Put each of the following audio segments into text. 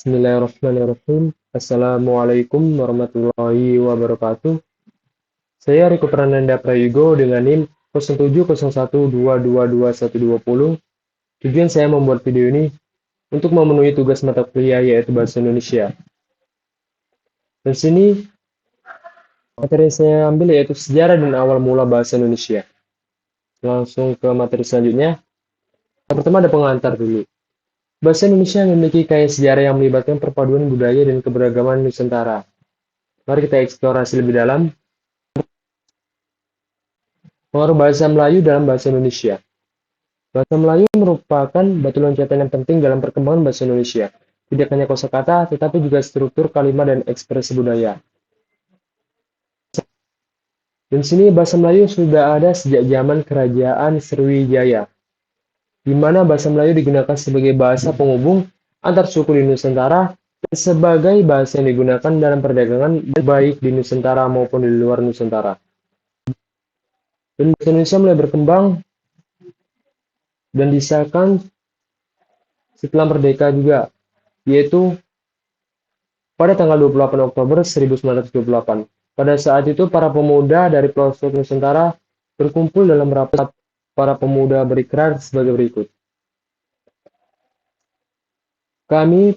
Bismillahirrahmanirrahim. Assalamualaikum warahmatullahi wabarakatuh. Saya Riko Prananda Prayogo dengan NIM 0701222120. Tujuan saya membuat video ini untuk memenuhi tugas mata kuliah yaitu Bahasa Indonesia. Dan sini materi yang saya ambil yaitu sejarah dan awal mula Bahasa Indonesia. Langsung ke materi selanjutnya. Pertama ada pengantar dulu. Bahasa Indonesia memiliki kaya sejarah yang melibatkan perpaduan budaya dan keberagaman Nusantara. Mari kita eksplorasi lebih dalam. Pengaruh bahasa Melayu dalam bahasa Indonesia. Bahasa Melayu merupakan batu loncatan yang penting dalam perkembangan bahasa Indonesia. Tidak hanya kosakata, tetapi juga struktur kalimat dan ekspresi budaya. Dan sini bahasa Melayu sudah ada sejak zaman Kerajaan Sriwijaya, di mana bahasa Melayu digunakan sebagai bahasa penghubung antar suku di Nusantara dan sebagai bahasa yang digunakan dalam perdagangan baik di Nusantara maupun di luar Nusantara. Dan bahasa Indonesia mulai berkembang dan disahkan setelah merdeka juga, yaitu pada tanggal 28 Oktober 1928. Pada saat itu, para pemuda dari pelosok Nusantara berkumpul dalam rapat. Para pemuda berikrar sebagai berikut. Kami,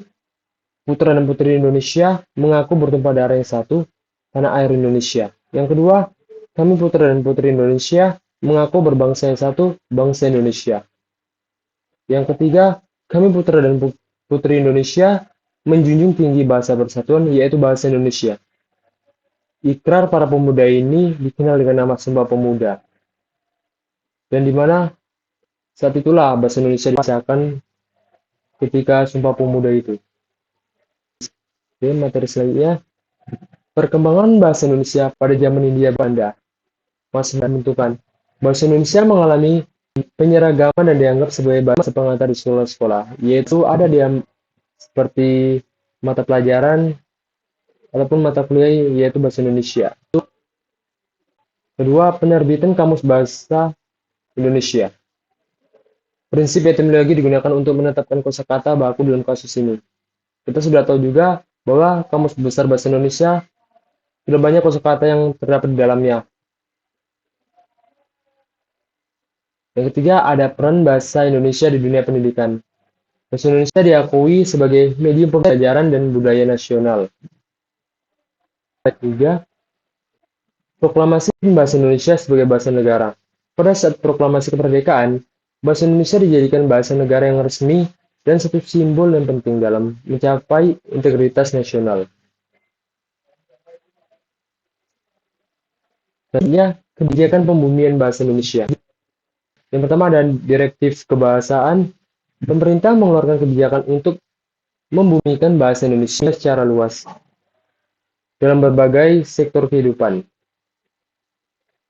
putra dan putri Indonesia, mengaku bertumpah darah yang satu, tanah air Indonesia. Yang kedua, kami putra dan putri Indonesia, mengaku berbangsa yang satu, bangsa Indonesia. Yang ketiga, kami putra dan putri Indonesia menjunjung tinggi bahasa persatuan, yaitu bahasa Indonesia. Ikrar para pemuda ini dikenal dengan nama Sumpah Pemuda. Dan di mana saat itulah bahasa Indonesia disahkan ketika Sumpah Pemuda itu. Oke, materi selanjutnya. Perkembangan bahasa Indonesia pada zaman Hindia Belanda. Masa pembentukan. Bahasa Indonesia mengalami penyeragaman dan dianggap sebagai bahasa pengantar di sekolah-sekolah, yaitu ada seperti mata pelajaran ataupun mata kuliah yaitu bahasa Indonesia. Kedua, penerbitan Kamus Bahasa Indonesia. Prinsip etimologi digunakan untuk menetapkan kosakata baku dalam kasus ini. Kita sudah tahu juga bahwa Kamus Besar Bahasa Indonesia sudah banyak kosakata yang terdapat di dalamnya. Yang ketiga, ada peran bahasa Indonesia di dunia pendidikan. Bahasa Indonesia diakui sebagai medium pembelajaran dan budaya nasional. Ketiga, proklamasi bahasa Indonesia sebagai bahasa negara. Pada saat proklamasi kemerdekaan, bahasa Indonesia dijadikan bahasa negara yang resmi dan satu simbol yang penting dalam mencapai integritas nasional. Selanjutnya, kebijakan pembumian bahasa Indonesia. Yang pertama ada direktif kebahasaan. Pemerintah mengeluarkan kebijakan untuk membumikan bahasa Indonesia secara luas dalam berbagai sektor kehidupan.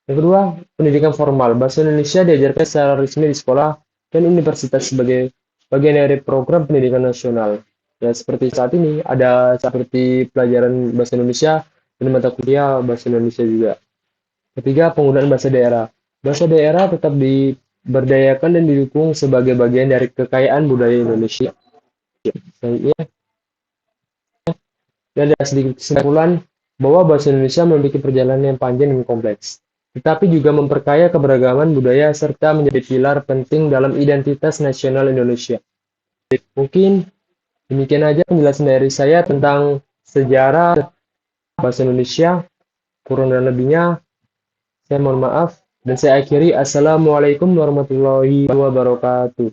Yang kedua, pendidikan formal. Bahasa Indonesia diajarkan secara resmi di sekolah dan universitas sebagai bagian dari program pendidikan nasional. Ya, seperti saat ini ada seperti pelajaran bahasa Indonesia dan mata kuliah bahasa Indonesia juga. Ketiga, penggunaan bahasa daerah. Bahasa daerah tetap diberdayakan dan didukung sebagai bagian dari kekayaan budaya Indonesia. Selanjutnya, dan ada sedikit kesimpulan bahwa bahasa Indonesia memiliki perjalanan yang panjang dan kompleks, tetapi juga memperkaya keberagaman budaya serta menjadi pilar penting dalam identitas nasional Indonesia. Mungkin demikian aja penjelasan dari saya tentang sejarah bahasa Indonesia. Kurang dan lebihnya, saya mohon maaf. Dan saya akhiri, Assalamualaikum warahmatullahi wabarakatuh.